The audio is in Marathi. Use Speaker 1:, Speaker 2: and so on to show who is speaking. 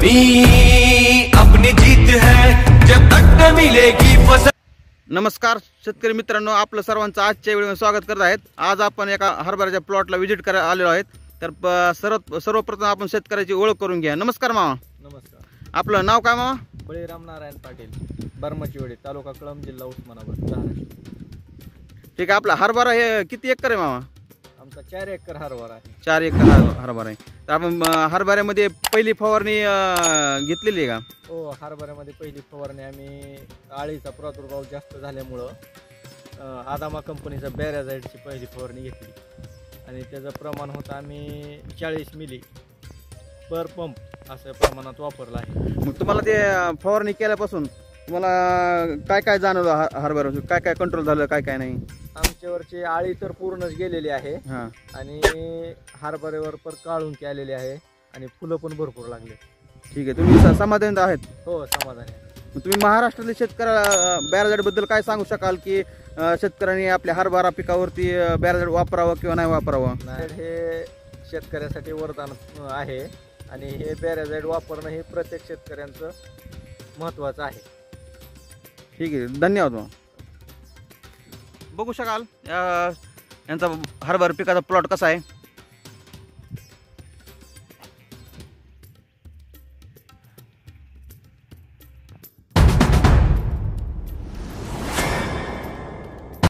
Speaker 1: अपनी अपनी जीत है जब तक न मिलेगी फसल।
Speaker 2: नमस्कार शेतकरी मित्रांनो, आपलं सर्वांचं आजच्या व्हिडिओमध्ये स्वागत करत आहेत। आज आपण एका हरभऱ्याच्या प्लॉटला व्हिजिट करायला आलेलो आहेत। तर सर्वप्रथम आपण शेतकऱ्याची ओळख करून घ्या। नमस्कार मामा।
Speaker 3: नमस्कार।
Speaker 2: आपलं नाव काय मामा?
Speaker 3: बळीराम नारायण पाटील, बरमचीवाडी, तालुका कळंब, जिल्हा उस्मानाबाद, महाराष्ट्र।
Speaker 2: ठीक आहे, आपला हरभरा हे किती एकर आहे मामा?
Speaker 3: आमचा 4 एकर हरभरा आहे।
Speaker 2: 4 एकर हरभरा आहे। तर आपण हरभऱ्यामध्ये पहिली फवारणी घेतलेली आहे का?
Speaker 3: हो, हरभऱ्यामध्ये पहिली फवारणी आम्ही अळीचा प्रादुर्भाव जास्त झाल्यामुळं आदामा कंपनीचा बॅराझाईडची पहिली फवारणी घेतली आणि त्याचं प्रमाण होतं आम्ही 40 मिली पर पंप असं प्रमाणात वापरलं आहे।
Speaker 2: मग तुम्हाला ते फवारणी केल्यापासून तुम्हाला काय काय जाणवलं हरभऱ्यावर? काय काय कंट्रोल झालं, काय काय नाही?
Speaker 3: आमच्यावरची आळी तर पूर्णच गेलेली आहे आणि हरभऱ्यावर पर काळुंकी आलेली आहे आणि फुलं पण भरपूर लागले।
Speaker 2: ठीक आहे, तुम्ही समाधानी आहेत?
Speaker 3: हो, समाधानी आहे।
Speaker 2: मग तुम्ही महाराष्ट्रातील शेतकऱ्याला बॅराझाईड बद्दल काय सांगू शकाल की शेतकऱ्यांनी आपल्या हरभरा पिकावरती बॅराझाईड वापरावं किंवा नाही वापरावं?
Speaker 3: हे शेतकऱ्यासाठी वरदान आहे आणि हे बॅराझाईड वापरणं हे प्रत्येक शेतकऱ्यांचं महत्त्वाचं आहे।
Speaker 2: ठीक आहे, धन्यवाद। मग बघू शकाल यांचा हरभरा पिकाचा प्लॉट कसा आहे।